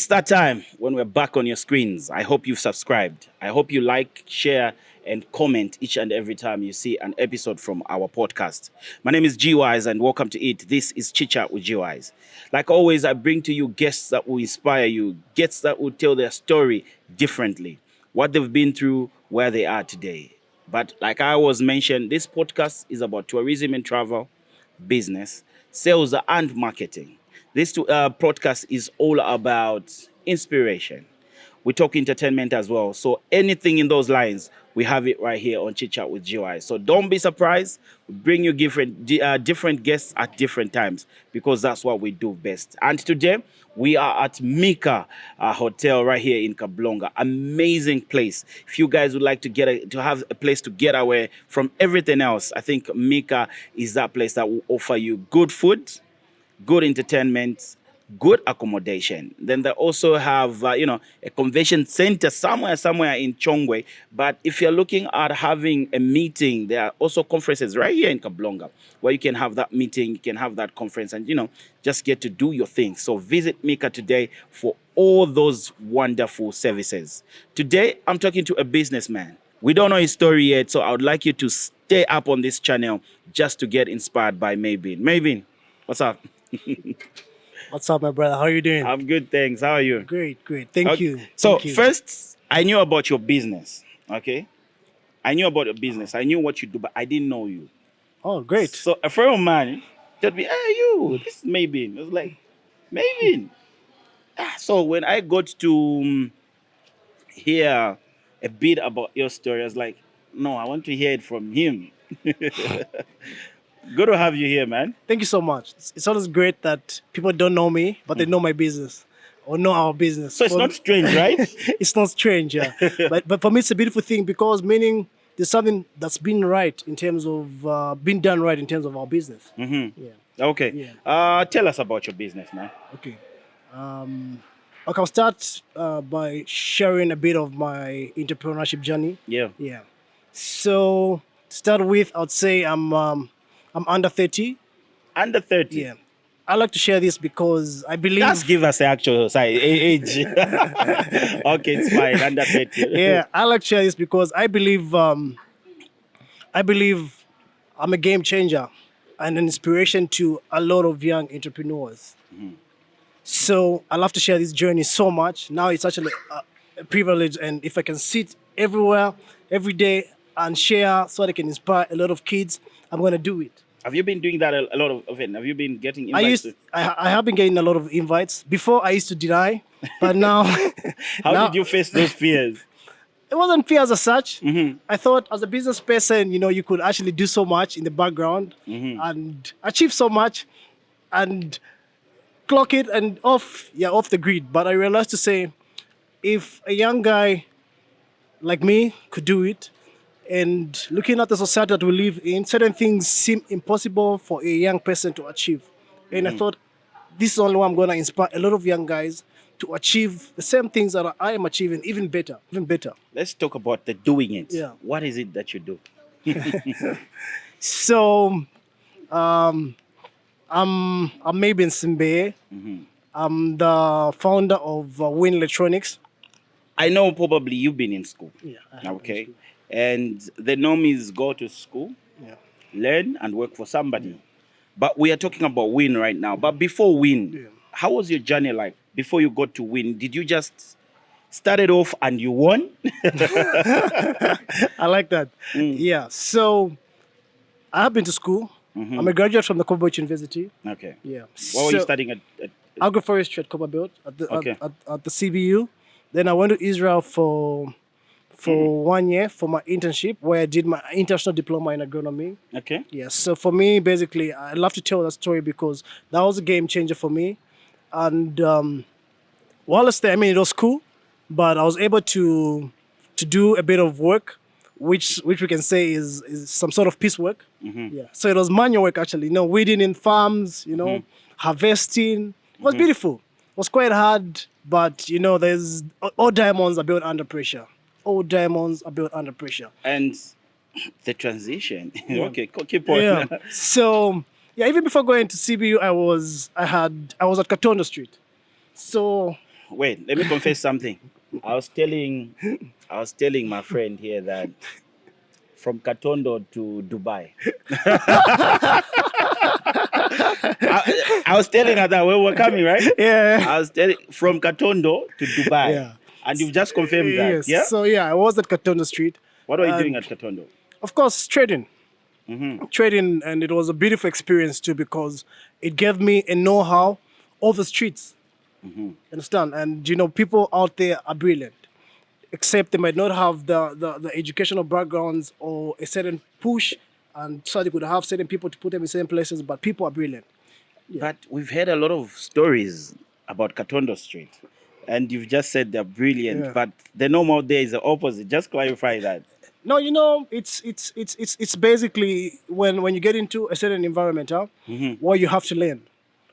It's that time when we're back on your screens. I hope you've subscribed. I hope you like, share, and comment each and every time you see an episode from our podcast. My name is G-Wise and welcome to it. This is Chit Chat with G-Wise. Like always, I bring to you guests that will inspire you, guests that will tell their story differently, what they've been through, where they are today. But like I was mentioned, this podcast is about tourism and travel, business, sales, and marketing. This podcast is all about inspiration. We talk entertainment as well. So anything in those lines, we have it right here on Chit Chat with GI. So don't be surprised. We bring you different guests at different times because that's what we do best. And today we are at Mika Hotel right here in Kablonga. Amazing place. If you guys would like to have a place to get away from everything else, I think Mika is that place that will offer you good food, good entertainment, good accommodation. Then they also have, a convention center somewhere in Chongwe. But if you're looking at having a meeting, there are also conferences right here in Kablonga where you can have that meeting, you can have that conference and, just get to do your thing. So visit Mika today for all those wonderful services. Today, I'm talking to a businessman. We don't know his story yet, so I would like you to stay up on this channel just to get inspired by Maybin. Maybin, what's up? What's up, my brother? How are you doing? I'm good, thanks. How are you? Great. Thank you. So Thank you. first, I knew about your business, okay? I knew about your business. I knew what you do, but I didn't know you. Oh, great. So a friend of mine told me, hey, this is Maybin. I was like, Maybin? So when I got to hear a bit about your story, I was like, no, I want to hear it from him. Good to have you here, man. Thank you so much. It's always great that people don't know me, but they know my business or know our business. So it's not strange, right? It's not strange, yeah. but for me, it's a beautiful thing because meaning there's something that's been right in terms of been done right in terms of our business. Mm-hmm. Yeah. Okay. Yeah. Tell us about your business, man. Okay. I'll start by sharing a bit of my entrepreneurship journey. Yeah. Yeah. So to start with, I'd say I'm under 30. Under 30? Yeah. I like to share this because I believe... Just give us the actual size, age. Okay, it's fine, under 30. Yeah, I like to share this because I believe I'm a game changer and an inspiration to a lot of young entrepreneurs. Mm-hmm. So I love to share this journey so much. Now it's actually a privilege, and if I can sit everywhere, every day, and share so they can inspire a lot of kids, I'm going to do it. Have you been doing that a lot of it? Have you been getting invites? I have been getting a lot of invites. Before, I used to deny, but now... How did you face those fears? It wasn't fears as such. Mm-hmm. I thought as a business person, you could actually do so much in the background and achieve so much and clock it and off the grid. But I realized to say, if a young guy like me could do it, and looking at the society that we live in, certain things seem impossible for a young person to achieve. And I thought, this is only way I'm going to inspire a lot of young guys to achieve the same things that I am achieving, even better. Let's talk about the doing it. Yeah. What is it that you do? So, I'm Maybin Simbeye. I'm the founder of Win Electronics. I know probably you've been in school. Yeah. Okay. And the norm is go to school, learn and work for somebody. Yeah. But we are talking about Win right now. But before Win, how was your journey like? Before you got to Win, did you just started off and you won? I like that. Yeah. So I have been to school. I'm a graduate from the Cobalt University. Okay. Yeah. What were you studying at? Agroforestry at Cobalt at the CBU. Then I went to Israel for 1 year for my internship, where I did my international diploma in agronomy. Okay. Yeah, so for me, basically, I love to tell that story because that was a game changer for me. And while I was there, it was cool, but I was able to do a bit of work, which we can say is some sort of piecework. Yeah. So it was manual work, actually, weeding in farms, harvesting. It was beautiful. It was quite hard, but, there's all diamonds are built under pressure. All diamonds are built under pressure. And the transition. Okay, keep on. Yeah. So, even before going to CBU, I was at Katondo Street. So Wait, let me confess something. I was telling my friend here that from Katondo to Dubai. I was telling her that we were coming, right? Yeah. I was telling from Katondo to Dubai. Yeah. And you've just confirmed that, Yes. yeah? So yeah, I was at Katondo Street. What are you doing And at Katondo? of course, trading. Mm-hmm. Trading, and it was a beautiful experience too because it gave me a know-how of the streets. Mm-hmm. Understand? And you know, people out there are brilliant, except they might not have the educational backgrounds or a certain push, and so they could have certain people to put them in certain places. But people are brilliant. But we've heard a lot of stories about Katondo Street. And you've just said they're brilliant, Yeah. but the normal there is the opposite. Just clarify that. No, you know, it's basically when you get into a certain environment, where you have to learn.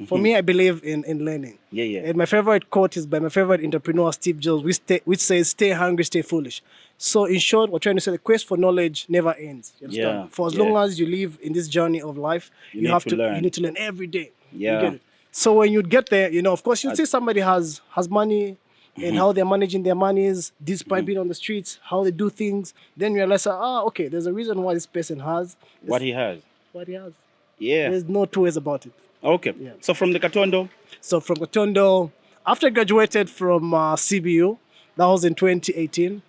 For me, I believe in learning. Yeah, yeah. And my favorite quote is by my favorite entrepreneur, Steve Jobs, which says, "Stay hungry, stay foolish." So, in short, we're trying to say the quest for knowledge never ends. You understand? Yeah, For as yeah. long as you live in this journey of life, You you need have to to learn. you need to learn every day. You Yeah. get it? So when you get there, you know, of course, you'd see somebody has money and how they're managing their monies, despite being on the streets, how they do things. Then you realize, okay, there's a reason why this person has What he has. what he has. Yeah. There's no two ways about it. Okay. Yeah. So from the Katondo, So from Katondo, after I graduated from CBU, that was in 2018,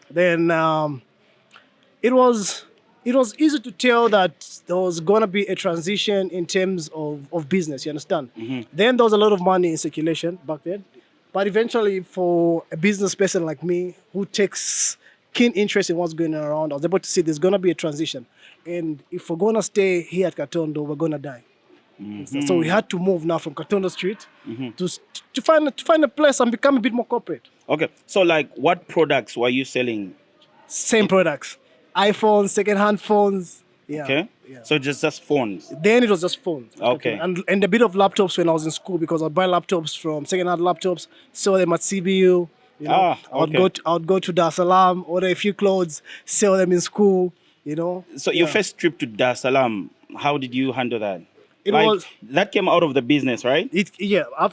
then it was easy to tell that there was gonna be a transition in terms of business. You understand? Then there was a lot of money in circulation back then, but eventually, for a business person like me who takes keen interest in what's going on around, I was able to see there's gonna be a transition, and if we're gonna stay here at Katondo, we're gonna die. So we had to move now from Katondo Street to find a place and become a bit more corporate. okay. So like what products were you selling? Same products, iPhones, second-hand phones. Yeah. Okay. Yeah. So just phones. Then it was just phones. Okay. And a bit of laptops when I was in school because I'd buy laptops from second-hand laptops, sell them at CBU. You know, okay. I would go to Dar es Salaam, order a few clothes, sell them in school. You know. So your first trip to Dar es Salaam, how did you handle that? It Like, was- that came out of the business, right?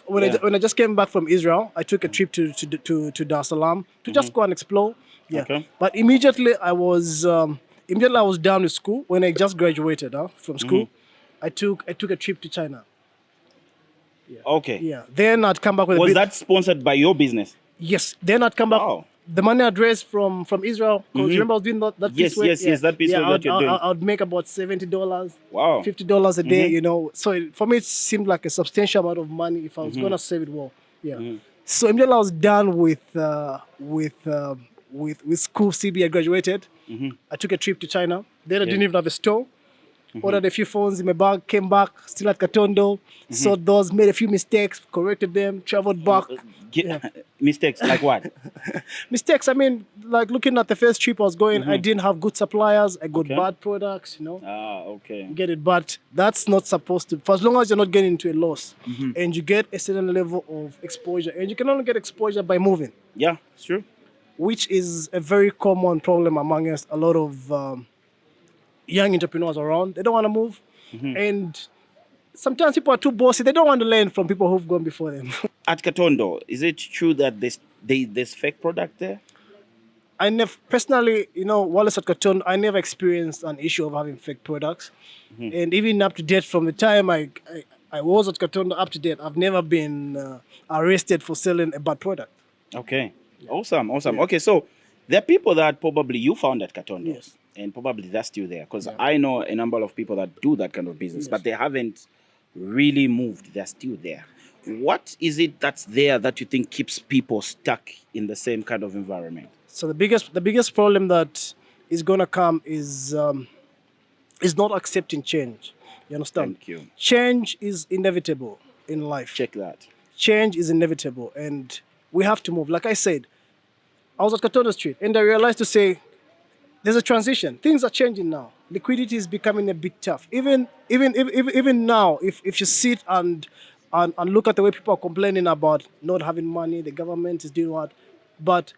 When I just came back from Israel, I took a trip to Dar es Salaam to just go and explore. Yeah. Okay. But immediately I was done with school when I just graduated from school. I took a trip to China. Okay. Yeah. Then I'd come back with a Was bit. that sponsored by your business? Yes. Then I'd come back. Wow. The money I'd raised from Israel, because remember I was doing that Yes, piece work? yes, that piece work that you're doing. I'd make about $70, Wow. $50 a day, you know. So for me, it seemed like a substantial amount of money if I was gonna save it well. Yeah. So immediately I was done with school. CB, I graduated. I took a trip to China. Then I didn't even have a store. Ordered a few phones in my bag, came back, still at Katondo, saw those, made a few mistakes, corrected them, traveled back. Mistakes like what? Mistakes, I mean, like looking at the first trip I was going, I didn't have good suppliers, I got Okay. bad products, you know. Okay. Get it, but that's not supposed to. For as long as you're not getting into a loss and you get a certain level of exposure, and you can only get exposure by moving, Yeah, it's true. which is a very common problem amongst a lot of young entrepreneurs around. They don't want to move, and sometimes people are too bossy. They don't want to learn from people who've gone before them. At Katondo, is it true that there's fake product there? I never personally, you know, Wallace at Katondo, I never experienced an issue of having fake products, and even up to date, from the time I was at Katondo up to date, I've never been arrested for selling a bad product. Okay. Awesome. Okay, so there are people that probably you found at Katondo. Yes. And probably they're still there. Because I know a number of people that do that kind of business, but they haven't really moved. They're still there. What is it that's there that you think keeps people stuck in the same kind of environment? So the biggest problem that is gonna come is not accepting change. You understand? Thank you. Change is inevitable in life. Check that. Change is inevitable, and we have to move. Like I said, I was at Katondo Street, and I realized to say, there's a transition. Things are changing now. Liquidity is becoming a bit tough. Even now, if you sit and look at the way people are complaining about not having money, the government is doing what, but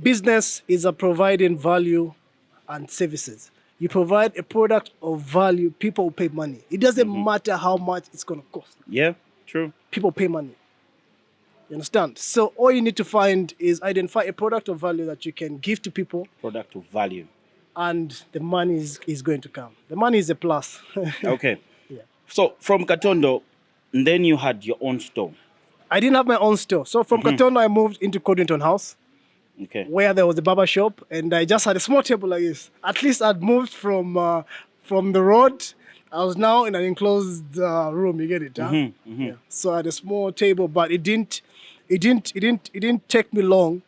business is a providing value and services. You provide a product of value, people will pay money. It doesn't matter how much it's going to cost. Yeah, true. People pay money. You understand? So all you need to find is identify a product of value that you can give to people, Product of value. and the money is going to come. The money is a plus. Okay. Yeah. So from Katondo, then you had your own store. I didn't have my own store. So from Katondo, I moved into Codington House, Okay. where there was a barber shop, and I just had a small table like this. At least I'd moved from the road. I was now in an enclosed room. You get it, huh? Yeah. So I had a small table, but it didn't take me long,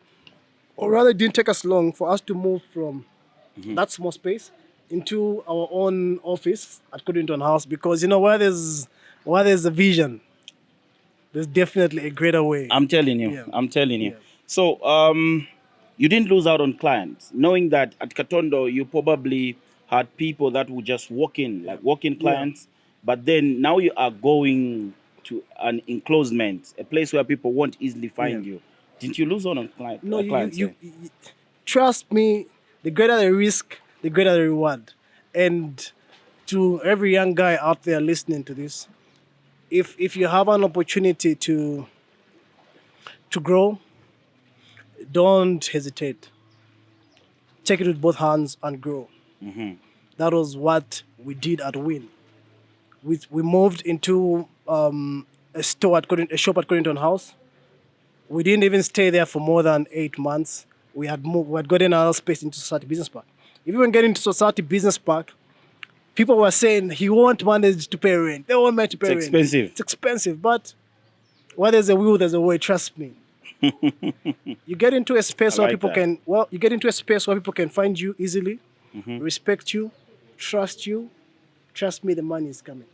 or rather, it didn't take us long for us to move from that small space into our own office at Codington House, because where there's a vision, there's definitely a greater way. I'm telling you. Yeah. I'm telling you. Yeah. So you didn't lose out on clients, knowing that at Katondo you probably had people that would just walk-in clients, but then now you are going to an enclosement, a place where people won't easily find you. Didn't you lose out on No, clients? you trust me. The greater the risk, the greater the reward. And to every young guy out there listening to this, if you have an opportunity to grow, don't hesitate. Take it with both hands and grow. That was what we did at Win. We moved into a shop at Codington House. We didn't even stay there for more than 8 months. We had gotten another space into Society Business Park. Even when getting to Society Business Park, people were saying he won't manage to pay rent. They won't manage to pay rent. Expensive. It's expensive, but where there's a will, there's a way. Trust me. You get into a space where people can find you easily, respect you, trust you. Trust me, the money is coming.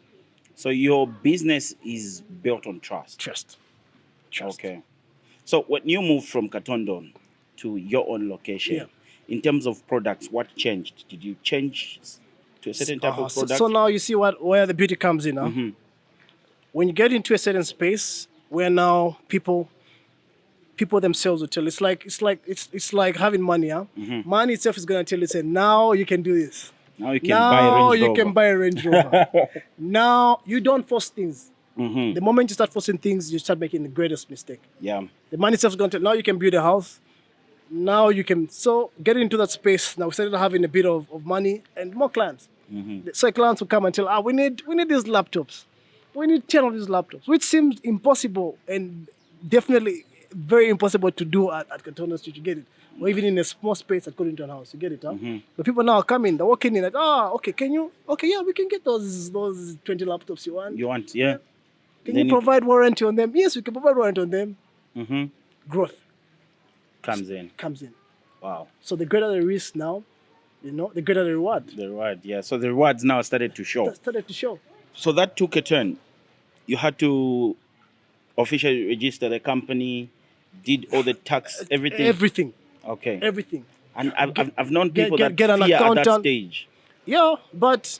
So your business is built on trust. Trust. Okay. So when you moved from Katondo to your own location, in terms of products, what changed? Did you change to a certain type of product? So now you see where the beauty comes in. Huh? When you get into a certain space where now people themselves will tell, it's like having money. Huh? Money itself is gonna tell you, say, now you can do this. Now you can buy a Range Rover. You can buy a Range Rover. Now you don't force things. The moment you start forcing things, you start making the greatest mistake. Yeah. The money itself is going to, now you can build a house. Now you can, so getting into that space, now we started having a bit of money and more clients. So clients will come and tell, we need these laptops. We need 10 of these laptops, which seems impossible and definitely very impossible to do at Katondo Streets. You get it? Or even in a small space at Codington House. You get it? Huh? But people now are coming, they're walking in like, okay, we can get those 20 laptops you want. You want, yeah. Can you provide warranty on them? Yes, we can provide warranty on them. Growth comes in. Wow. So the greater the risk now, the greater the reward. The reward, yeah. So the rewards now started to show. So that took a turn. You had to officially register the company, did all the tax, everything. Everything. Okay. Everything. And I've known people that get an fear at accountant. that stage. Yeah, but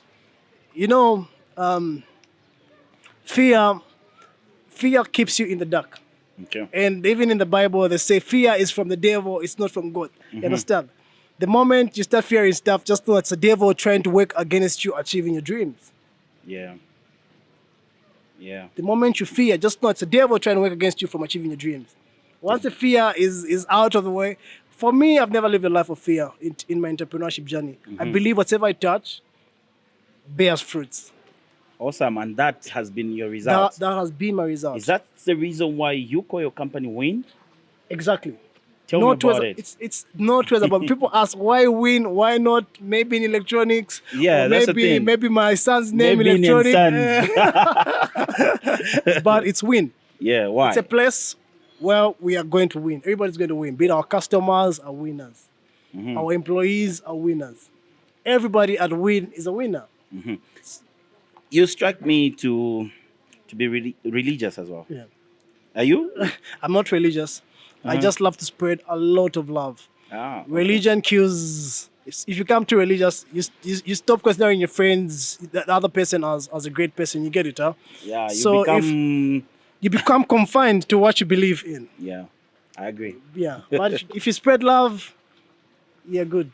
fear keeps you in the dark. Okay. And even in the Bible, they say fear is from the devil, it's not from God. You understand? The moment you start fearing stuff, just know it's the devil trying to work against you achieving your dreams. Yeah. Yeah. The moment you fear, just know it's the devil trying to work against you from achieving your dreams. Once the fear is out of the way, for me, I've never lived a life of fear in my entrepreneurship journey. I believe whatever I touch bears fruits. Awesome, and that has been your result. That has been my result. Is that the reason why you call your company Win? Exactly. Tell me about it. It's no twist about. People ask why Win, why not maybe in electronics? Yeah, or that's the thing. Maybe my son's name Maybin electronics. But it's Win. Yeah, why? It's a place where we are going to win. Everybody's going to win. Be it our customers are winners. Our employees are winners. Everybody at Win is a winner. You strike me to be religious as well. Yeah. Are you? I'm not religious. I just love to spread a lot of love. Okay. Religion kills. If you come to religious, you stop considering your friends, the other person as a great person. You get it, huh? Yeah. You become confined to what you believe in. Yeah, I agree. Yeah, but if you spread love, you're good.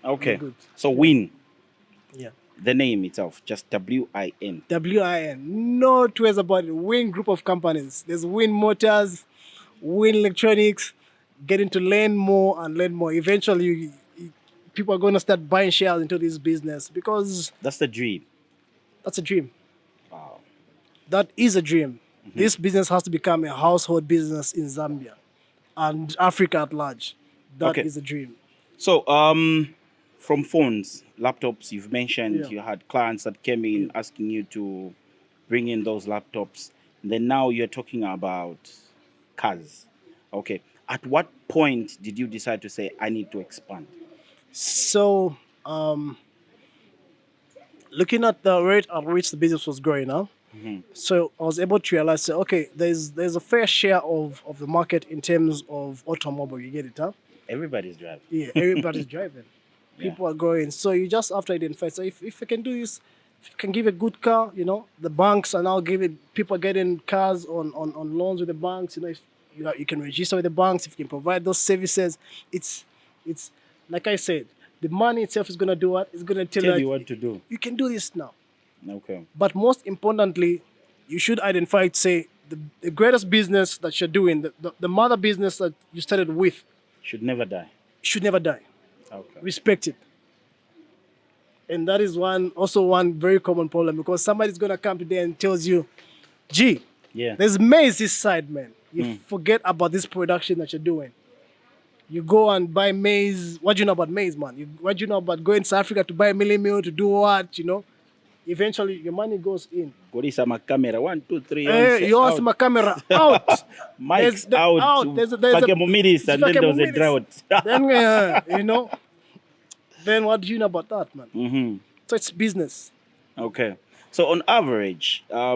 Okay. You're good. So Win. Yeah. The name itself, just WIN. WIN. No two ways about it. Win group of companies. There's Win Motors. win electronics, getting to learn more and learn more. Eventually, people are going to start buying shares into this business because That's the dream. that's a dream. Wow. That is a dream. This business has to become a household business in Zambia and Africa at large. That Okay. is a dream. So, from phones, laptops, you've mentioned Yeah. you had clients that came in asking you to bring in those laptops. And then now you're talking about cars. Okay. At what point did you decide to say, I need to expand? So, looking at the rate at which the business was growing now, so I was able to realize, say, okay, there's a fair share of the market in terms of automobile. You get it, huh? Everybody's driving. Yeah, everybody's driving. Yeah. People are going. So you just have to identify. So if I can do this, if you can give a good car, the banks are now giving people are getting cars on loans with the banks. If you can register with the banks, if you can provide those services, it's like I said, the money itself is gonna do what? It's gonna tell Tell you you what to do. you can do this now. Okay. But most importantly, you should identify, say, the greatest business that you're doing, the mother business that you started with, Should never die. should never die. Okay. Respect it. And that is one very common problem because somebody's gonna come today and tells you, gee, Yeah. there's maize this side, man. You forget about this production that you're doing. You go and buy maize. What do you know about maize, man? What do you know about going to Africa to buy milling meal to do what? Eventually your money goes in. Gorisa my camera. 1, 2, 3. You ask my camera out. Mike's the- out. There's Fakemumidis, and then there was a Fakemumidis. drought. Then then what do you know about that, man? So it's business. Okay. So on average, how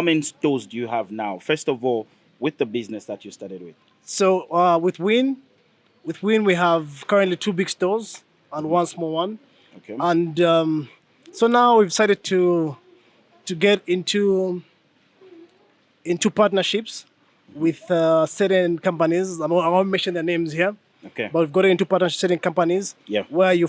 many stores do you have now? First of all, with the business that you started with. So with Win we have currently 2 big stores and 1 small one. Okay. And so now we've decided to get into partnerships with certain companies. I won't mention their names here. Okay. But we've got into partnerships with certain companies. Yeah. Where you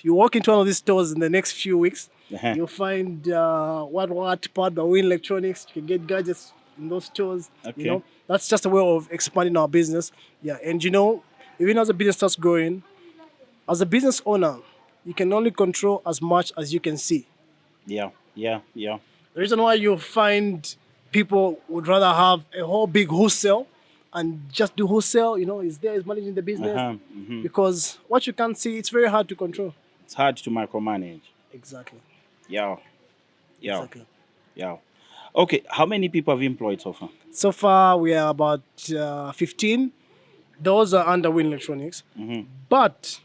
walk into one of these stores in the next few weeks, Uh-huh. you'll find what part by Win Electronics. You can get gadgets in those stores. Okay. That's just a way of expanding our business. Yeah, and even as the business starts growing, as a business owner, you can only control as much as you can see. Yeah. Yeah. Yeah. The reason why you find people would rather have a whole big wholesale and just do wholesale, is managing the business. Uh-huh. Because what you can't see, it's very hard to control. It's hard to micromanage. Exactly. Yeah. Yeah. Exactly. Yeah. Okay. How many people have you employed so far? So far, we are about 15. Those are under Win Electronics. But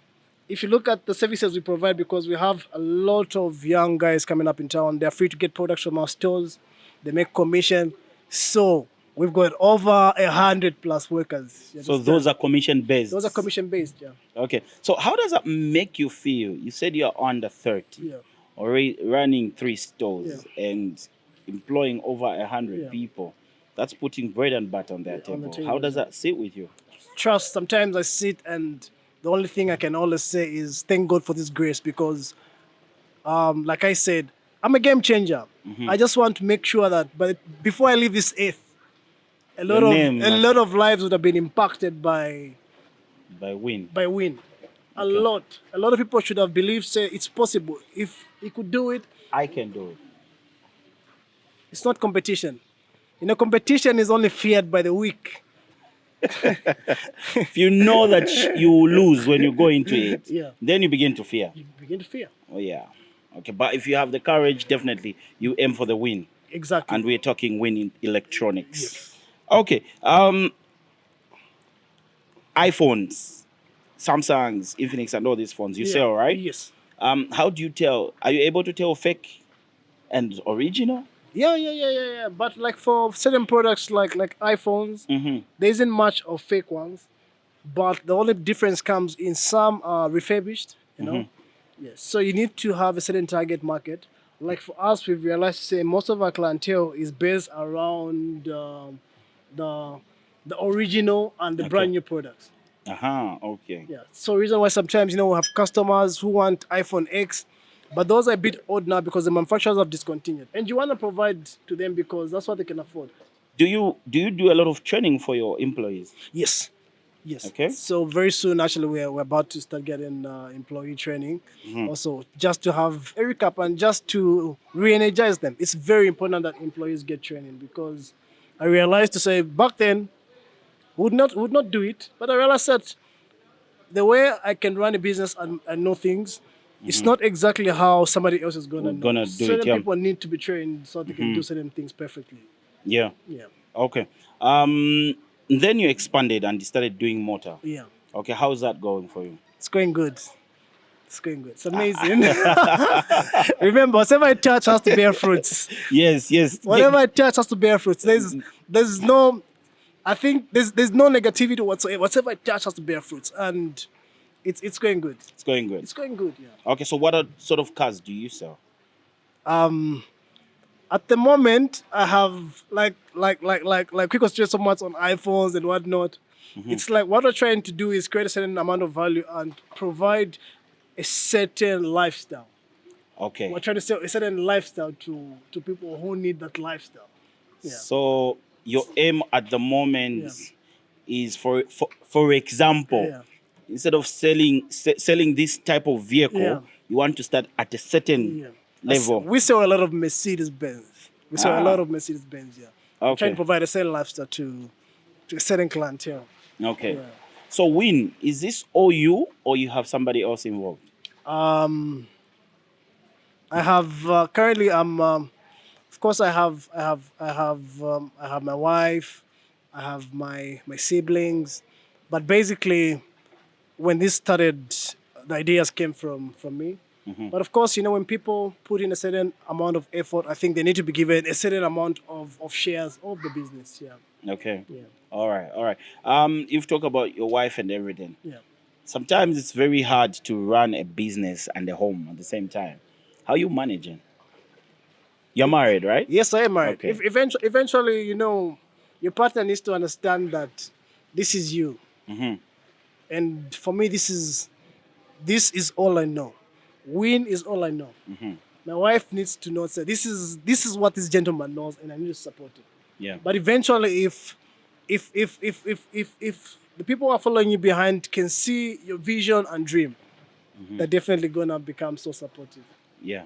if you look at the services we provide, because we have a lot of young guys coming up in town, they're free to get products from our stores. They make commission. So we've got over 100 plus workers. You So understand? those are commission based. Those are commission based, yeah. Okay. So how does that make you feel? You said you're under 30, Yeah. already running 3 stores and employing over 100 Yeah. people. That's putting bread and butter on their on the table. table, How does that sit with you? Trust, sometimes I sit and the only thing I can always say is thank God for this grace because, like I said, I'm a game changer. I just want to make sure that before I leave this earth, a lot of lives would have been impacted by Win. Win. A lot of people should have believed, say, it's possible. If he could do it, I can do it. it's not competition. Competition is only feared by the weak. If you know that you will lose when you go into it, Yeah. then you begin to fear. You begin to fear. Oh, yeah. Okay. But if you have the courage, definitely you aim for the win. Exactly. And we're talking win in electronics. Yes. Okay. iPhones, Samsungs, Infinix, and all these phones you sell, right? Yes. How do you tell? Are you able to tell fake and original? Yeah. But like for certain products like iPhones, there isn't much of fake ones. But the only difference comes in some are refurbished, Yes. So you need to have a certain target market. Like for us, we've realized, say, most of our clientele is based around the original and the brand new products. Okay. Yeah. So reason why sometimes we have customers who want iPhone X, but those are a bit odd now because the manufacturers have discontinued, and you want to provide to them because that's what they can afford. Do you do a lot of training for your employees? Yes. Yes. Okay. So very soon, actually, we're about to start getting employee training. Also, just to have a recap and just to re-energize them. It's very important that employees get training because I realized to say back then would not do it, but I realized that the way I can run a business and know things, it's not exactly how somebody else is gonna We're know. gonna do it. Certain Yeah. people need to be trained so they can do certain things perfectly. Yeah. Yeah. Okay. Then you expanded and started doing motor. Yeah. Okay. How's that going for you? It's going good. It's going good. It's amazing. Remember, whatever I touch has to bear fruits. Yes. Yes. Whatever I touch has to bear fruits. There's no, I think there's no negativity whatsoever. Whatever I touch has to bear fruits, and it's going good. It's going good. It's going good. Yeah. Okay. So what sort of cars do you sell? At the moment, I have like quick straight so much on iPhones and whatnot. It's like what we're trying to do is create a certain amount of value and provide a certain lifestyle. Okay. We're trying to sell a certain lifestyle to people who need that lifestyle. Yeah. So your aim at the moment is for example, Yeah. instead of selling this type of vehicle, Yeah. you want to start at a certain Yeah. level. We sell a lot of Mercedes Benz. We sell a lot of Mercedes Benz. Yeah. We're trying Okay. to provide a certain lifestyle to a certain clientele. Okay. Yeah. So Win, is this all you or you have somebody else involved? I have currently of course I have my wife, I have my siblings, but basically when this started, the ideas came from me. But of course, when people put in a certain amount of effort, I think they need to be given a certain amount of shares of the business. Yeah. Okay. Yeah. All right. All right. You've talked about your wife and everything. Yeah. Sometimes it's very hard to run a business and a home at the same time. How are you managing? You're married, right? Yes, I am married. Okay. If eventually, your partner needs to understand that this is you, and for me, this is all I know. Win is all I know. My wife needs to know that this is what this gentleman knows, and I need to support it. Yeah. But eventually, if the people who are following you behind can see your vision and dream, they're definitely gonna become so supportive. Yeah.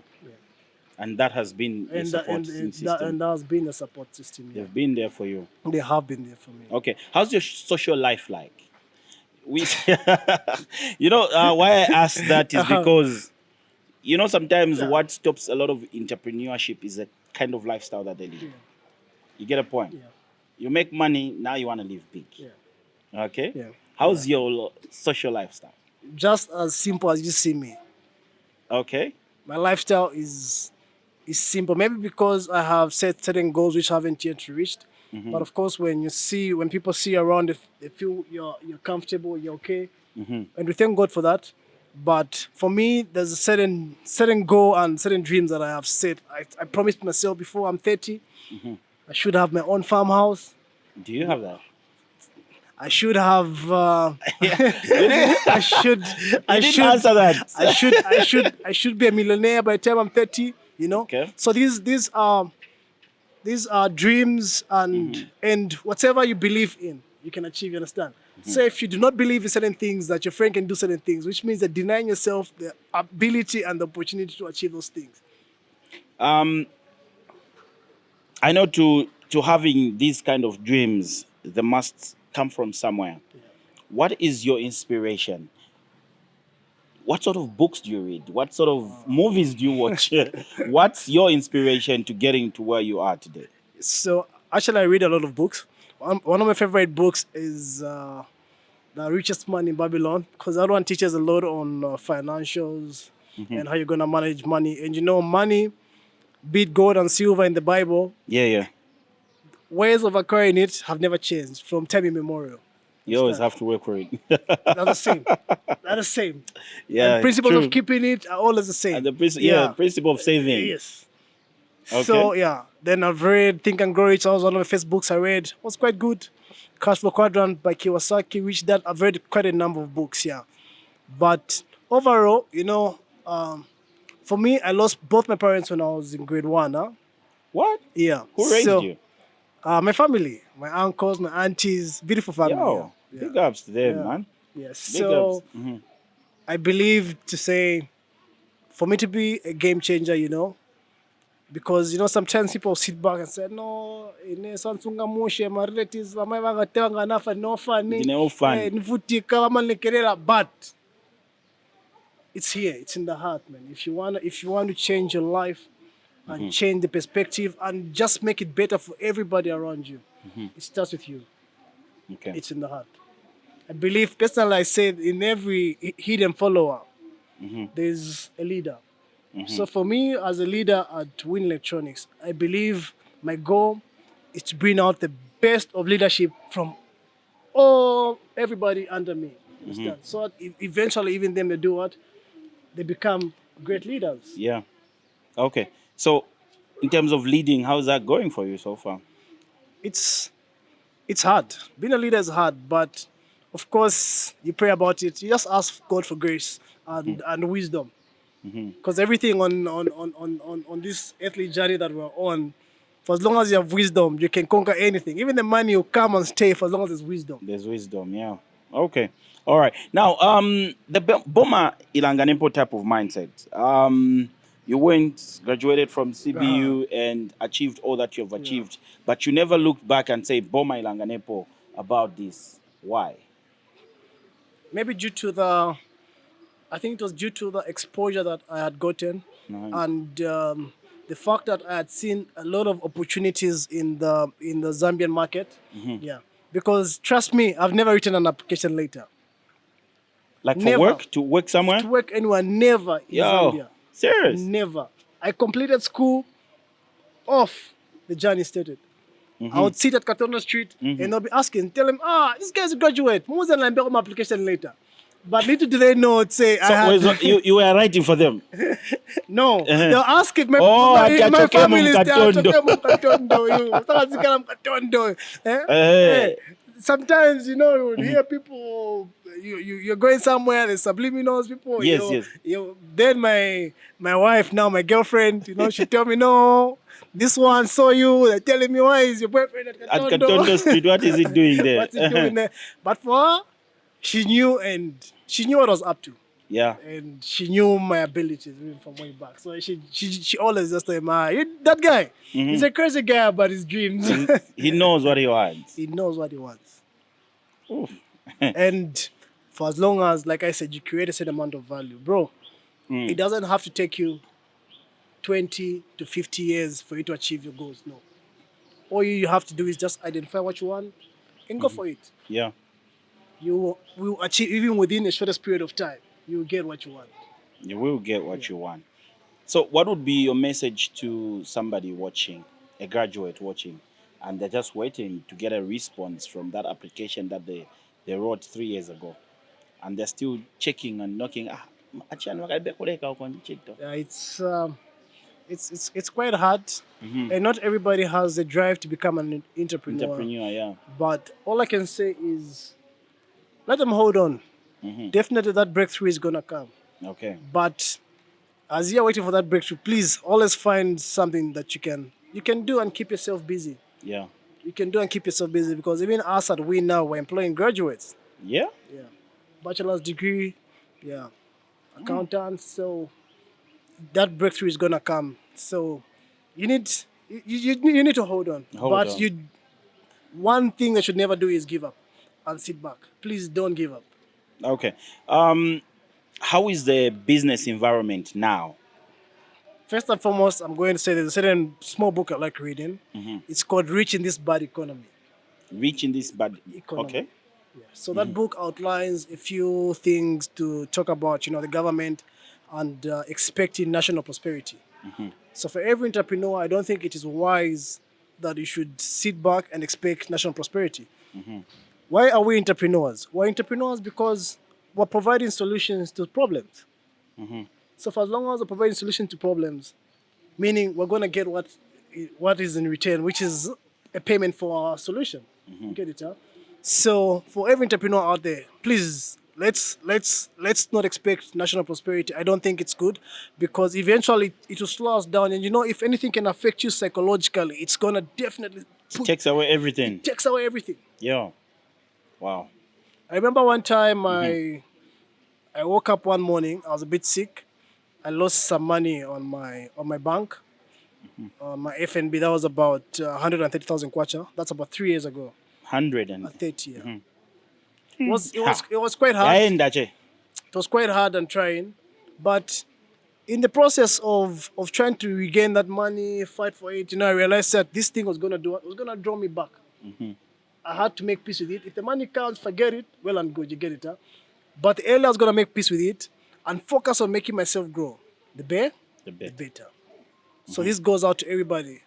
And that has been a support system. And that has been a support system. Yeah. They've been there for you. They have been there for me. Okay. How's your social life like? We, why I ask that is because, sometimes what stops a lot of entrepreneurship is the kind of lifestyle that they live. Yeah. You get a point? Yeah. You make money, now you want to live big. Yeah. Okay? Yeah. How's your social lifestyle? Just as simple as you see me. Okay? My lifestyle is simple. Maybe because I have set certain goals which haven't yet reached. But of course, when people see you around, they feel you're comfortable, you're okay, and we thank God for that. But for me, there's a certain goal and certain dreams that I have set. I promised myself before I'm 30, I should have my own farmhouse. Do you have that? I should have. I should. I You didn't should answer that. I should be a millionaire by the time I'm 30. Okay. So these are dreams and whatever you believe in, you can achieve. You understand? So if you do not believe in certain things, that your friend can do certain things, which means that denying yourself the ability and the opportunity to achieve those things. I know to having these kind of dreams, they must come from somewhere. What is your inspiration? What sort of books do you read? What sort of movies do you watch? What's your inspiration to getting to where you are today? So actually, I read a lot of books. One of my favorite books is The Richest Man in Babylon, because that one teaches a lot on financials and how you're gonna manage money. And money, be it gold and silver in the Bible, Yeah. ways of acquiring it have never changed from time immemorial. You always have to work for it. They're the same. They're the same. Yeah. And principles true. of keeping it are always the same. And the principle of saving. Yes. Okay. So then I've read Think and Grow Rich. That was one of the first books I read. It was quite good. Cash Flow Quadrant by Kiyosaki, which that I've read quite a number of books. But overall, for me, I lost both my parents when I was in grade 1. What? Yeah. Who raised So, you? My family, my uncles, my aunties, beautiful family. Yo, Yeah, big ups to them, yeah, man. yeah. Big ups. So I believe to say, for me to be a game changer, because sometimes people sit back and say, no, sansunga mushe, my relatives, my no funny, Dine fun. but it's here, it's in the heart, man. If you want to change your life and change the perspective and just make it better for everybody around you, it starts with you. Okay. It's in the heart. I believe, personally, I said in every hidden follower, there's a leader. So for me, as a leader at Win Electronics, I believe my goal is to bring out the best of leadership from all everybody under me. Understand? So that eventually, even them, they do what? They become great leaders. Yeah. Okay. So, in terms of leading, how's that going for you so far? It's it's hard. Being a leader is hard, but of course, you pray about it. You just ask God for grace and wisdom. Because everything on this earthly journey that we're on, for as long as you have wisdom, you can conquer anything. Even the money will come and stay for as long as there's wisdom. There's wisdom, yeah. Okay. All right. Now, the Boma Ilanganepo type of mindset. You went, graduated from CBU and achieved all that you have achieved, but you never looked back and say, Boma Ilanganepo about this. Why? Maybe I think it was due to the exposure that I had gotten, and the fact that I had seen a lot of opportunities in the Zambian market. Yeah, because trust me, I've never written an application later. Like for Never. work? To work somewhere? To work anywhere, never in Yo, Zambia. serious? Never. I completed school off the journey started. I would sit at Katondo Streets and they'll be asking, tell him, this guy's a graduate. Who's going to my application later? But little do they know, say, So you were writing for them? No, they'll ask if my Atoke family is there. Katondo. Katondo. Sometimes, you would hear people, you're going somewhere, there's subliminals, people. Yes. Then my wife, now my girlfriend, she tell me, no, this one saw you. They're telling me, why is your boyfriend at Katondo? At Katondo Street, what is he doing there? What's he doing there? But for her, she knew what I was up to. Yeah. And she knew my abilities even from way back. So she always just said, that guy, he's a crazy guy about his dreams. He knows what he wants. He knows what he wants. Oof. And for as long as, like I said, you create a certain amount of value, bro, it doesn't have to take you 20 to 50 years for you to achieve your goals. No. All you have to do is just identify what you want and go for it. Yeah. You will achieve, even within the shortest period of time, you will get what you want. You will get what you want. So what would be your message to somebody watching, a graduate watching, and they're just waiting to get a response from that application that they wrote 3 years ago, and they're still checking and knocking? It's quite hard, and not everybody has the drive to become an entrepreneur. Yeah. But all I can say is, let them hold on. Definitely that breakthrough is gonna come. Okay. But as you're waiting for that breakthrough, please always find something that you can do and keep yourself busy. Yeah. You can do and keep yourself busy, because even us at We Now, we're employing graduates. Yeah. Yeah. Bachelor's degree, yeah. Accountants. So that breakthrough is gonna come. So you need to hold on. One thing that you should never do is give up and sit back. Please don't give up. Okay. How is the business environment now? First and foremost, I'm going to say there's a certain small book I like reading. It's called Rich in This Bad Economy. Rich in this bad economy. Okay. Yeah. So that book outlines a few things to talk about, the government and expecting national prosperity. So for every entrepreneur, I don't think it is wise that you should sit back and expect national prosperity. Why are we entrepreneurs? We're entrepreneurs because we're providing solutions to problems. So for as long as we're providing solutions to problems, meaning we're going to get what is in return, which is a payment for our solution. You get it, huh? So for every entrepreneur out there, please, let's not expect national prosperity. I don't think it's good, because eventually it will slow us down. And if anything can affect you psychologically, it's going to definitely Takes away everything. takes away everything. Yeah. Wow. I remember one time Mm-hmm. I woke up one morning. I was a bit sick. I lost some money on my bank, on my FNB. That was about 130,000 kwacha. That's about 3 years ago. 100 and 30. Yeah. mhm. It was Ha. it was quite hard. Yaenda che. It was quite hard and trying, but in the process of trying to regain that money, fight for it, I realized that this thing was gonna draw me back. I had to make peace with it. If the money comes, forget it. Well and good, you get it, huh? But earlier I was gonna make peace with it and focus on making myself grow. The better, The the bet. better. So this goes out to everybody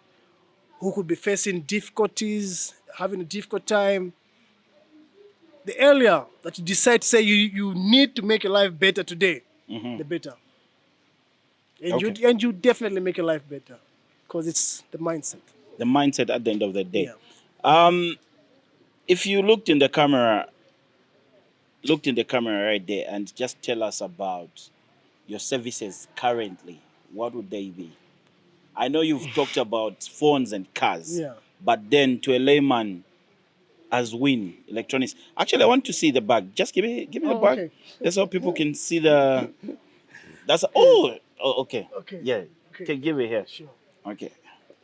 who could be facing difficulties, having a difficult time. The earlier that you decide to say you need to make your life better today, the better. And Okay. you definitely make your life better because it's the mindset. The mindset at the end of the day. Yeah. If you looked in the camera right there and just tell us about your services currently, what would they be? I know you've talked about phones and cars, Yeah. but then to a layman as Win Electronics. Actually, I want to see the bag. Just give me the Oh, bag. okay. That's how people can see the. That's oh okay. Okay. Yeah. Okay. Okay, give it here. Sure. Okay.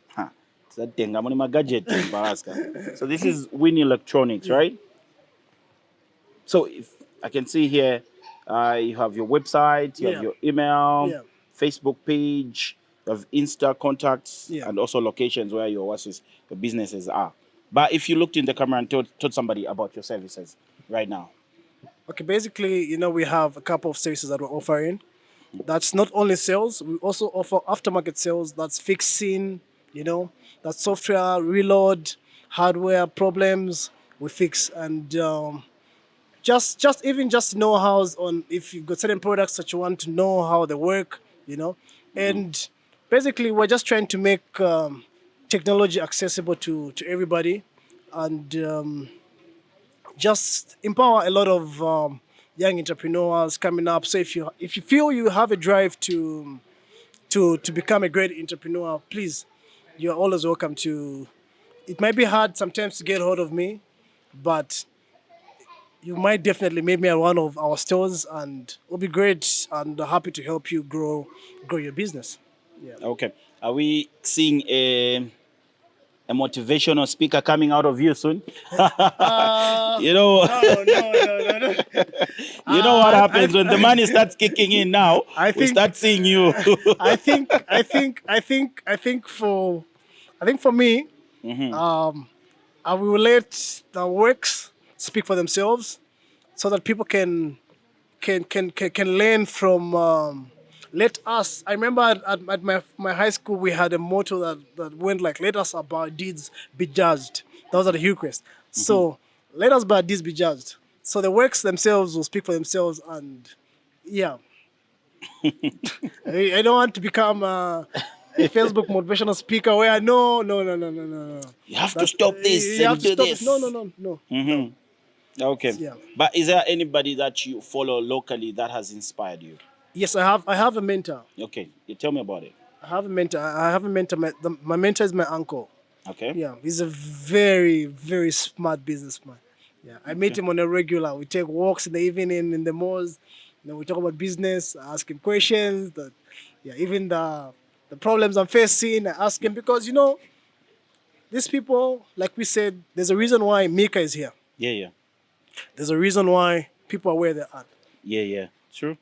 Huh. So that thing, I'm on my gadget. Baraska. So this is Win Electronics, Yeah. right? So if I can see here, you have your website, you have Yeah. your email, Yeah. Facebook page, you have Insta contacts, Yeah. and also locations where your businesses are. But if you looked in the camera and told somebody about your services right now. Okay. Basically, we have a couple of services that we're offering. That's not only sales. We also offer aftermarket sales. That's fixing. That's software reload, hardware problems we fix, and just even just know-hows on if you've got certain products that you want to know how they work, and basically we're just trying to make technology accessible to everybody, and just empower a lot of young entrepreneurs coming up. So if you feel you have a drive to become a great entrepreneur, please, you're always welcome to. It might be hard sometimes to get hold of me, but you might definitely meet me at one of our stores, and it'll be great and happy to help you grow your business. Yeah. Okay. Are we seeing a motivational speaker coming out of you soon? You know, No. you know what I happens when the money starts kicking in now, I we think start seeing you. I think for me, I will let the works speak for themselves, so that people can learn from. Let us. I remember at my high school we had a motto that went like, "Let us by our deeds be judged." That was at the Hillcrest. So let us by our deeds be judged. So the works themselves will speak for themselves, and yeah, I don't want to become a Facebook motivational speaker where no. You have to That stop this you have and to do stop it. No, this. no, no, no, no. Okay. Yeah. But is there anybody that you follow locally that has inspired you? Yes, I have a mentor. Okay. You tell me about it. I have a mentor. I have a mentor. My mentor is my uncle. Okay. Yeah, he's a very, very smart businessman. Yeah, I meet Okay. him on a regular. We take walks in the evening in the malls. We talk about business. I ask him questions. Yeah, even the problems I'm facing, I ask him because these people, like we said, there's a reason why Mika is here. Yeah, yeah. There's a reason why people are where they are. Yeah, yeah. True.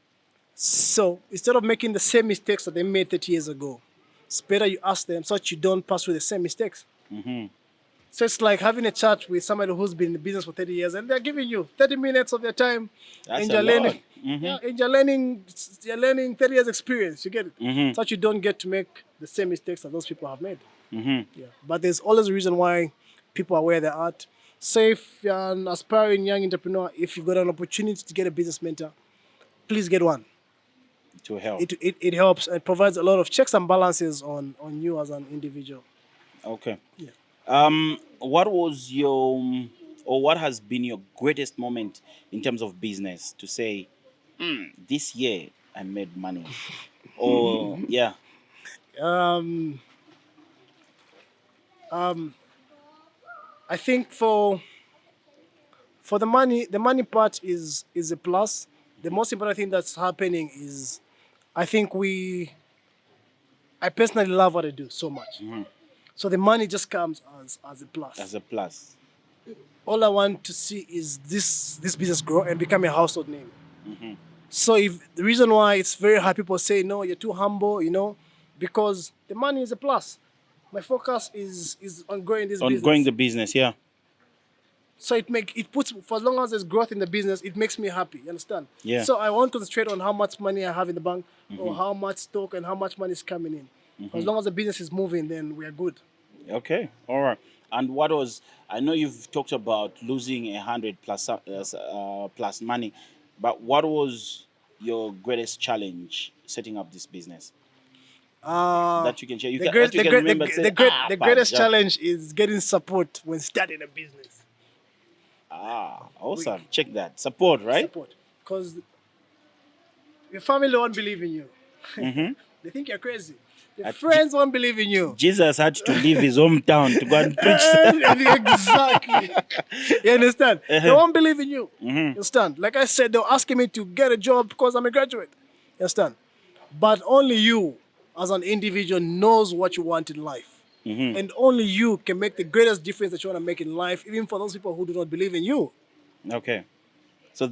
So instead of making the same mistakes that they made 30 years ago, it's better you ask them so that you don't pass through the same mistakes. So it's like having a chat with somebody who's been in the business for 30 years and they're giving you 30 minutes of their time That's and a you're lot. learning. Yeah, and you're learning 30 years experience. You get it? So that you don't get to make the same mistakes that those people have made. Yeah. But there's always a reason why people are where they're at. So if you're an aspiring young entrepreneur, if you've got an opportunity to get a business mentor, please get one. To help. It helps and provides a lot of checks and balances on you as an individual. Okay. Yeah. What was your or what has been your greatest moment in terms of business to say, this year I made money? Or yeah. Um, I think for the money part is a plus. The most important thing that's happening is I think I personally love what I do so much. So the money just comes as a As plus. a plus. All I want to see is this business grow and become a household name. So if the reason why it's very hard, people say no, you're too humble, because the money is a plus. My focus is on growing this On growing business. the business, yeah. So it puts, for as long as there's growth in the business, it makes me happy. You understand? Yeah. So I won't concentrate on how much money I have in the bank or how much stock and how much money is coming in. For as long as the business is moving, then we are good. Okay, all right. And what was, I know you've talked about losing 100 plus plus money, but what was your greatest challenge setting up this business Uh, that you can share? You the can, that great, you the can great, remember and say, the Pat, greatest challenge is getting support when starting a business. We awesome. Check that. Support, right? support, because your family won't believe in you. Mm-hmm. They think you're crazy. Your At friends won't believe in you. Jesus had to leave his hometown to go and preach. Exactly. You understand? They Uh-huh. won't believe in you. You Mm-hmm. understand? Like I said, they're asking me to get a job because I'm a graduate. You understand? But only you, as an individual, knows what you want in life. Mm-hmm. And only you can make the greatest difference that you want to make in life, even for those people who do not believe in you. Okay. So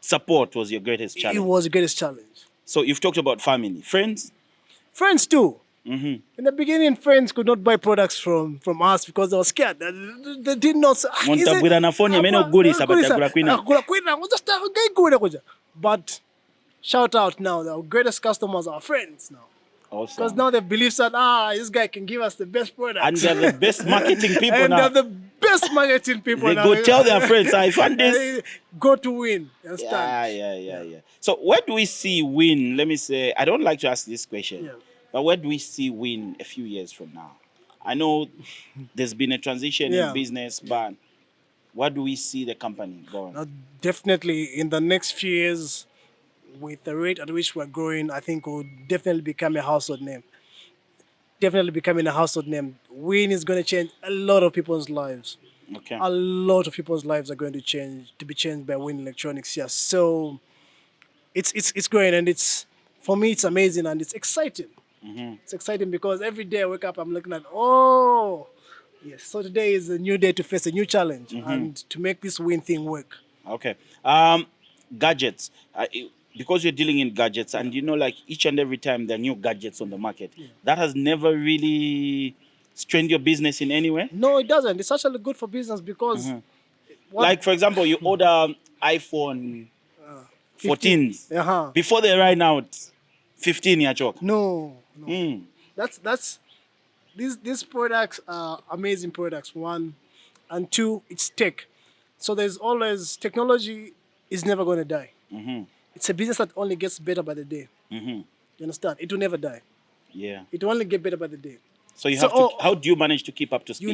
support was your greatest It challenge. was the greatest challenge. So you've talked about family, friends. Friends too. Mm-hmm. In the beginning, friends could not buy products from us because they were scared. They did not say, is it? Montabwira na phone yamene ogulisa batagula kwina. But shout out now, our greatest customers are friends now. Because Awesome. now they believe that, this guy can give us the best products. And they're the best marketing people And now. they're the best marketing people They now. go tell their friends, I found this. Go to win. You understand? Yeah. So where do we see Win? Let me say, I don't like to ask this question, Yeah. but where do we see Win a few years from now? I know there's been a transition in Yeah. business, but where do we see the company going? Now, definitely in the next few years, with the rate at which we're growing, I think we'll definitely become a household name. Definitely becoming a household name. Win is going to change a lot of people's lives. Okay. A lot of people's lives are going to be changed by Win Electronics. Yes, so it's growing, and it's, for me, it's amazing and it's exciting. It's exciting because every day I wake up, I'm looking at, yes, so today is a new day to face a new challenge and to make this Win thing work. Okay. Gadgets. Because you're dealing in gadgets, and you know, like each and every time there are new gadgets on the market, that has never really strained your business in any way. No, it doesn't. It's actually good for business because what Like, for example, you order iPhone 15. 14s Uh-huh. before they run out 15 year chalk. No. Mm. That's these products are amazing products. One, and two, it's tech. So there's always technology is never going to die. It's a business that only gets better by the day. You understand? It will never die. Yeah. It will only get better by the day. So you So, have to. How do you manage to keep up to speed? You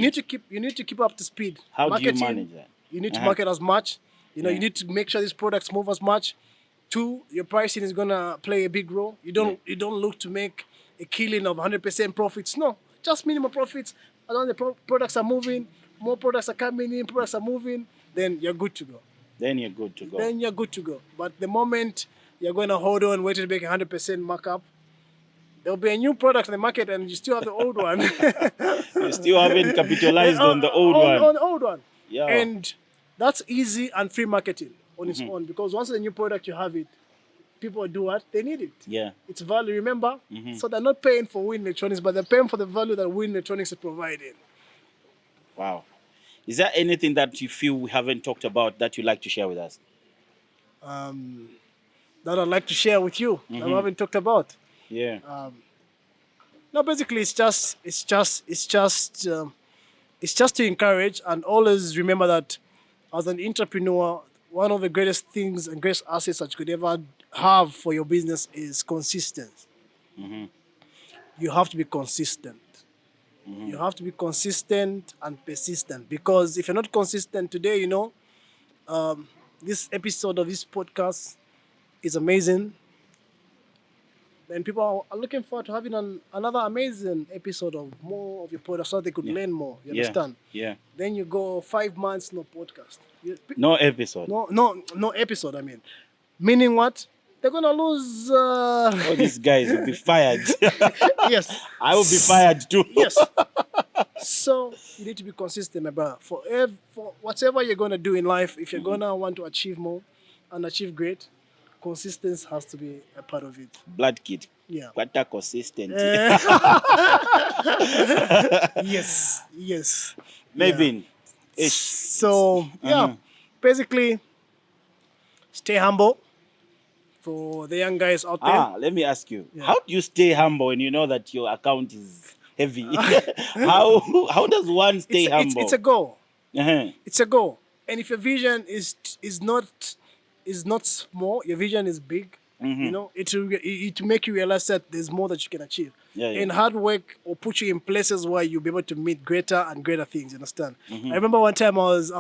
need to keep up to speed. How do you Marketing, manage that? you need to Uh-huh. market as much. Yeah. You need to make sure these products move as much. Two, your pricing is gonna play a big role. You don't look to make a killing of 100% profits. No, just minimum profits. As long as the products are moving, more products are coming in, products are moving, then you're good to go. Then you're good to go. Then you're good to go. But the moment you're going to hold on, wait to make 100% markup, there'll be a new product in the market and you still have the old one. You still haven't capitalized on the old one. On the old one. Yeah. And that's easy and free marketing on its own, because once it's a new product, you have it, people do what? They need it. Yeah. It's value, remember? So they're not paying for Win Electronics, but they're paying for the value that Win Electronics is providing. Wow. Is there anything that you feel we haven't talked about that you'd like to share with us? That I'd like to share with you that we haven't talked about. Yeah. No, basically, it's just to encourage and always remember that as an entrepreneur, one of the greatest things and greatest assets that you could ever have for your business is consistency. You have to be consistent. You have to be consistent and persistent, because if you're not consistent today, this episode of this podcast is amazing. And people are looking forward to having another amazing episode of more of your podcast so they could learn more. You Yeah. understand? Yeah. Then you go 5 months, no podcast. No episode. No episode, I mean. Meaning what? They're going to lose. All these guys will be fired. Yes. I will be fired too. Yes. So you need to be consistent, my brother. For whatever you're gonna do in life, if you're gonna want to achieve more and achieve great, consistency has to be a part of it. Blood kid. Yeah. Quite a consistent. Yes. Yes. Maybin. Ish. So yeah, basically, stay humble. For the young guys out there, Let me ask you. How do you stay humble when you know that your account is heavy? How does one stay humble? it's a goal. Uh-huh. It's a goal. And if your vision is not small, your vision is big. You know, it will make you realize that there's more that you can achieve. Yeah, yeah. And hard work will put you in places where you'll be able to meet greater and greater things. You understand? I remember one time I was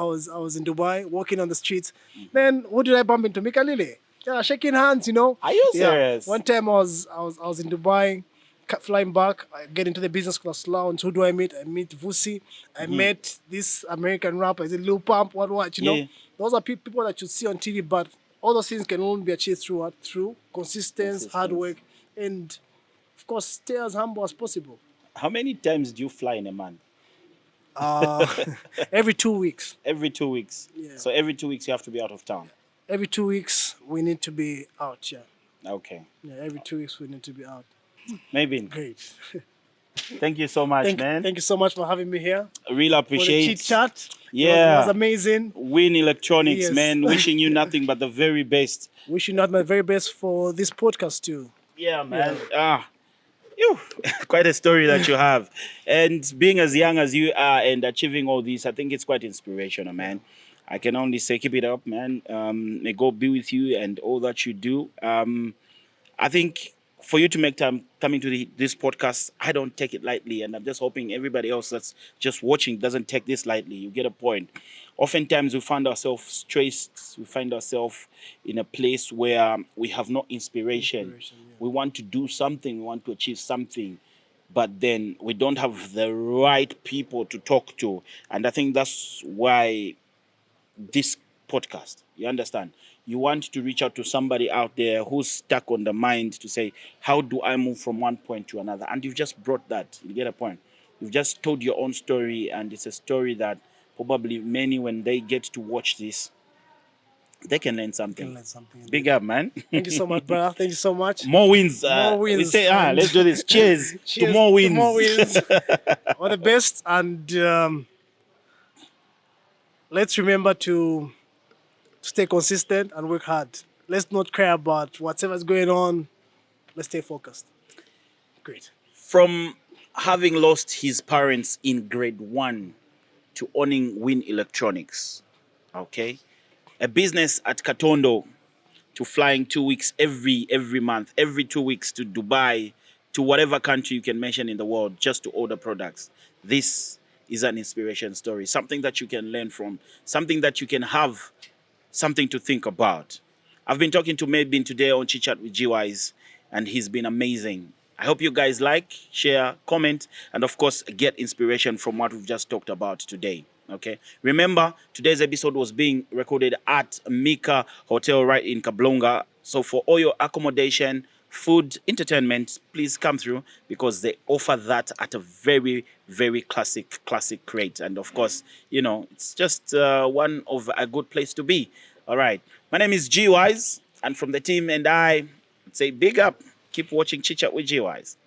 in Dubai walking on the streets. Then who did I bump into? Mika Lile. Yeah, shaking hands. You know. Are you serious? One time I was in Dubai, flying back. I get into the business class lounge. Who do I meet? I meet Vusi. I met this American rapper. Is it Lil Pump? What? You know, Yeah. those are people that you see on TV, but all those things can only be achieved through what? Through consistency, hard work, and of course, stay as humble as possible. How many times do you fly in a month? Every 2 weeks. Every 2 weeks. Yeah. So every 2 weeks you have to be out of town. Every 2 weeks we need to be out. Yeah. Okay. Yeah. Every 2 weeks we need to be out. Maybin, Great. thank you so much, man. Thank you so much for having me here. I really For the appreciate chit chat. Yeah. It was amazing. Win Electronics, Yes. man. Wishing you nothing but the very best. Wish you not my very best for this podcast too. Yeah, man. Phew. Quite a story that you have. And being as young as you are and achieving all this, I think it's quite inspirational, man. I can only say keep it up, man. May God be with you and all that you do. I think for you to make time coming to this podcast, I don't take it lightly. And I'm just hoping everybody else that's just watching doesn't take this lightly. You get a point. Oftentimes we find ourselves stressed. We find ourselves in a place where we have no inspiration. We want to do something. We want to achieve something. But then we don't have the right people to talk to. And I think that's why this podcast, you understand, you want to reach out to somebody out there who's stuck on the mind to say, how do I move from one point to another? And you've just brought that. You get a point. You've just told your own story, and it's a story that probably many, when they get to watch this, they can learn something. Big up, man. Thank you so much, brother. Thank you so much. More wins. More wins. We say, let's do this. Cheers, to more wins. To more wins. All the best, and let's remember to stay consistent and work hard. Let's not care about whatever's going on. Let's stay focused. Great. From having lost his parents in grade 1 to owning Win Electronics, okay, a business at Katondo, to flying 2 weeks every month, every 2 weeks to Dubai, to whatever country you can mention in the world, just to order products. This is an inspiration story, something that you can learn from, something that you can have something to think about. I've been talking to Maybin today on Chit Chat with GYs, and he's been amazing. I hope you guys like, share, comment, and of course, get inspiration from what we've just talked about today. Okay. Remember, today's episode was being recorded at Mika Hotel right in Kablonga. So for all your accommodation, food, entertainment, please come through, because they offer that at a very, very classic rate. And of course, you know, it's just one of a good place to be. All right. My name is GYs, and from the team and I say big up. Keep watching Chit Chat with GYs.